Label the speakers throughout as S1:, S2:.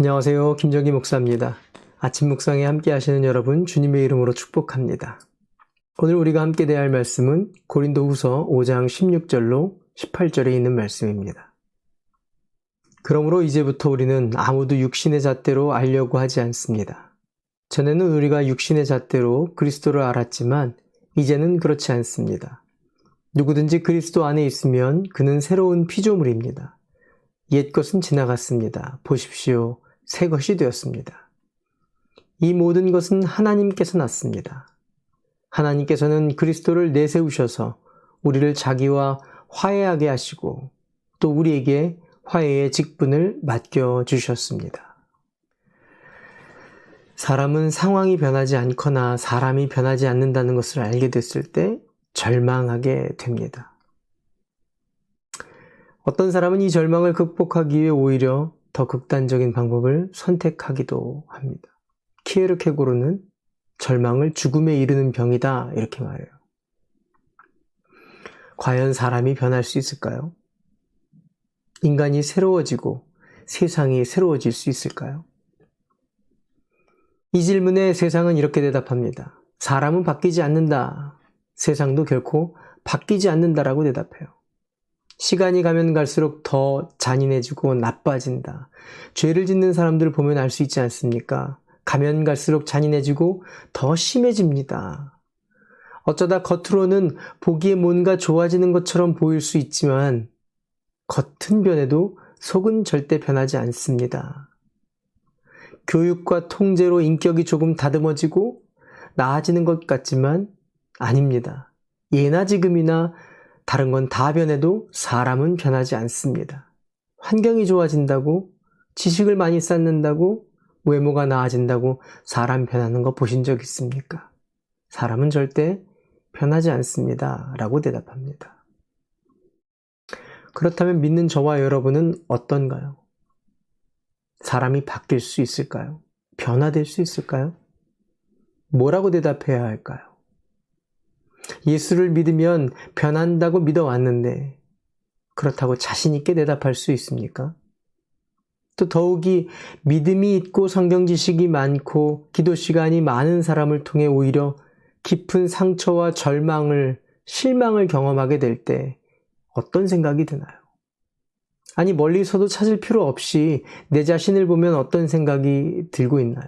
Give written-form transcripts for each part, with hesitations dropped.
S1: 안녕하세요. 김정기 목사입니다. 아침 묵상에 함께 하시는 여러분 주님의 이름으로 축복합니다. 오늘 우리가 함께 대할 말씀은 고린도후서 5장 16절로 18절에 있는 말씀입니다. 그러므로 이제부터 우리는 아무도 육신의 잣대로 알려고 하지 않습니다. 전에는 우리가 육신의 잣대로 그리스도를 알았지만 이제는 그렇지 않습니다. 누구든지 그리스도 안에 있으면 그는 새로운 피조물입니다. 옛 것은 지나갔습니다. 보십시오. 새 것이 되었습니다. 이 모든 것은 하나님께서 났습니다. 하나님께서는 그리스도를 내세우셔서 우리를 자기와 화해하게 하시고 또 우리에게 화해의 직분을 맡겨주셨습니다. 사람은 상황이 변하지 않거나 사람이 변하지 않는다는 것을 알게 됐을 때 절망하게 됩니다. 어떤 사람은 이 절망을 극복하기 위해 오히려 더 극단적인 방법을 선택하기도 합니다. 키에르케고르는 절망을 죽음에 이르는 병이다 이렇게 말해요. 과연 사람이 변할 수 있을까요? 인간이 새로워지고 세상이 새로워질 수 있을까요? 이 질문에 세상은 이렇게 대답합니다. 사람은 바뀌지 않는다. 세상도 결코 바뀌지 않는다라고 대답해요. 시간이 가면 갈수록 더 잔인해지고 나빠진다. 죄를 짓는 사람들을 보면 알 수 있지 않습니까? 가면 갈수록 잔인해지고 더 심해집니다. 어쩌다 겉으로는 보기에 뭔가 좋아지는 것처럼 보일 수 있지만 겉은 변해도 속은 절대 변하지 않습니다. 교육과 통제로 인격이 조금 다듬어지고 나아지는 것 같지만 아닙니다. 예나 지금이나 다른 건 다 변해도 사람은 변하지 않습니다. 환경이 좋아진다고, 지식을 많이 쌓는다고, 외모가 나아진다고 사람 변하는 거 보신 적 있습니까? 사람은 절대 변하지 않습니다. 라고 대답합니다. 그렇다면 믿는 저와 여러분은 어떤가요? 사람이 바뀔 수 있을까요? 변화될 수 있을까요? 뭐라고 대답해야 할까요? 예수를 믿으면 변한다고 믿어왔는데 그렇다고 자신 있게 대답할 수 있습니까? 또 더욱이 믿음이 있고 성경 지식이 많고 기도 시간이 많은 사람을 통해 오히려 깊은 상처와 실망을 경험하게 될 때 어떤 생각이 드나요? 아니 멀리서도 찾을 필요 없이 내 자신을 보면 어떤 생각이 들고 있나요?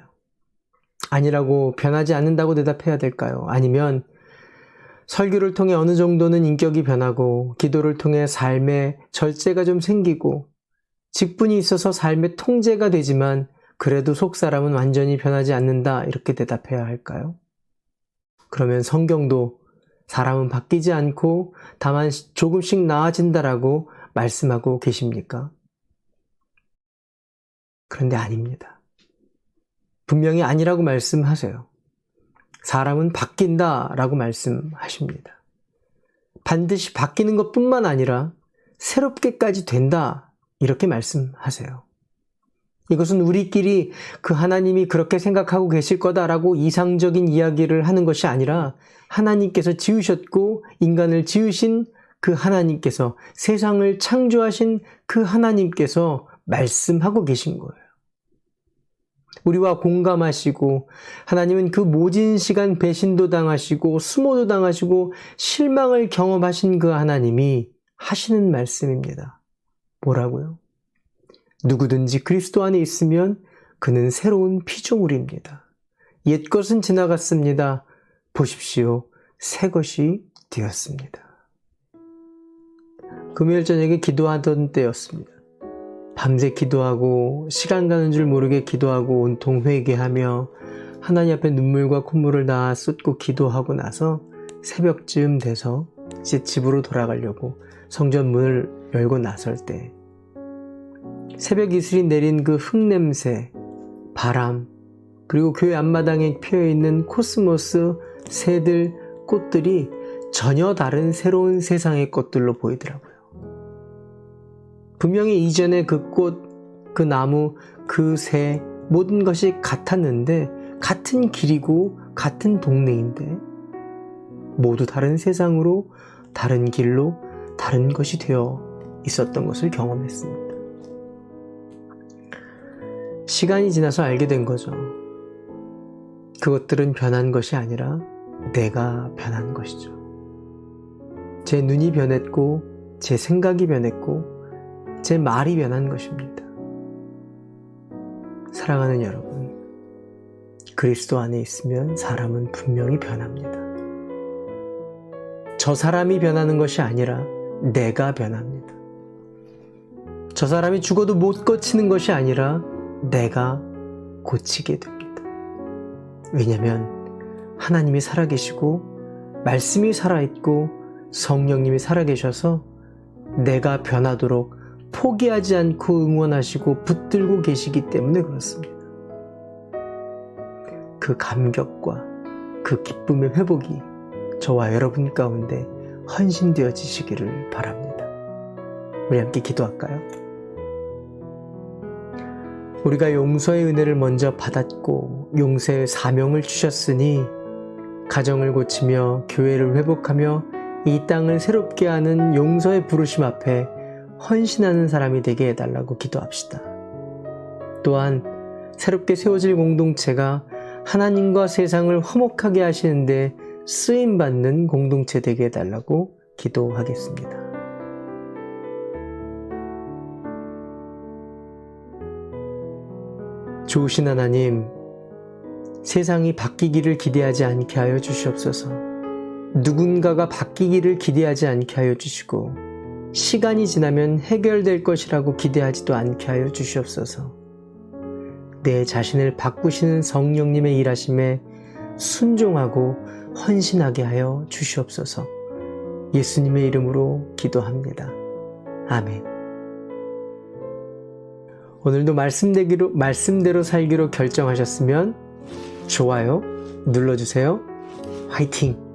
S1: 아니라고 변하지 않는다고 대답해야 될까요? 아니면 설교를 통해 어느 정도는 인격이 변하고 기도를 통해 삶에 절제가 좀 생기고 직분이 있어서 삶의 통제가 되지만 그래도 속사람은 완전히 변하지 않는다 이렇게 대답해야 할까요? 그러면 성경도 사람은 바뀌지 않고 다만 조금씩 나아진다라고 말씀하고 계십니까? 그런데 아닙니다. 분명히 아니라고 말씀하세요. 사람은 바뀐다라고 말씀하십니다. 반드시 바뀌는 것뿐만 아니라 새롭게까지 된다 이렇게 말씀하세요. 이것은 우리끼리 그 하나님이 그렇게 생각하고 계실 거다라고 이상적인 이야기를 하는 것이 아니라 하나님께서 지으셨고 인간을 지으신 그 하나님께서 세상을 창조하신 그 하나님께서 말씀하고 계신 거예요. 우리와 공감하시고 하나님은 그 모진 시간 배신도 당하시고 수모도 당하시고 실망을 경험하신 그 하나님이 하시는 말씀입니다. 뭐라고요? 누구든지 그리스도 안에 있으면 그는 새로운 피조물입니다. 옛 것은 지나갔습니다. 보십시오. 새 것이 되었습니다. 금요일 저녁에 기도하던 때였습니다. 밤새 기도하고 시간 가는 줄 모르게 기도하고 온통 회개하며 하나님 앞에 눈물과 콧물을 다 쏟고 기도하고 나서 새벽쯤 돼서 이제 집으로 돌아가려고 성전 문을 열고 나설 때 새벽 이슬이 내린 그 흙냄새, 바람, 그리고 교회 앞마당에 피어있는 코스모스, 새들, 꽃들이 전혀 다른 새로운 세상의 꽃들로 보이더라고요. 분명히 이전에 그 꽃, 그 나무, 그 새, 모든 것이 같았는데 같은 길이고 같은 동네인데 모두 다른 세상으로 다른 길로 다른 것이 되어 있었던 것을 경험했습니다. 시간이 지나서 알게 된 거죠. 그것들은 변한 것이 아니라 내가 변한 것이죠. 제 눈이 변했고, 제 생각이 변했고, 제 말이 변한 것입니다. 사랑하는 여러분, 그리스도 안에 있으면 사람은 분명히 변합니다. 저 사람이 변하는 것이 아니라 내가 변합니다. 저 사람이 죽어도 못 고치는 것이 아니라 내가 고치게 됩니다. 왜냐하면 하나님이 살아계시고 말씀이 살아있고 성령님이 살아계셔서 내가 변하도록 포기하지 않고 응원하시고 붙들고 계시기 때문에 그렇습니다. 그 감격과 그 기쁨의 회복이 저와 여러분 가운데 헌신되어지시기를 바랍니다. 우리 함께 기도할까요? 우리가 용서의 은혜를 먼저 받았고 용서의 사명을 주셨으니 가정을 고치며 교회를 회복하며 이 땅을 새롭게 하는 용서의 부르심 앞에 헌신하는 사람이 되게 해달라고 기도합시다. 또한 새롭게 세워질 공동체가 하나님과 세상을 화목하게 하시는데 쓰임받는 공동체 되게 해달라고 기도하겠습니다. 좋으신 하나님, 세상이 바뀌기를 기대하지 않게 하여 주시옵소서. 누군가가 바뀌기를 기대하지 않게 하여 주시고 시간이 지나면 해결될 것이라고 기대하지도 않게 하여 주시옵소서. 내 자신을 바꾸시는 성령님의 일하심에 순종하고 헌신하게 하여 주시옵소서. 예수님의 이름으로 기도합니다. 아멘. 오늘도 말씀대로 살기로 결정하셨으면 좋아요 눌러주세요. 화이팅!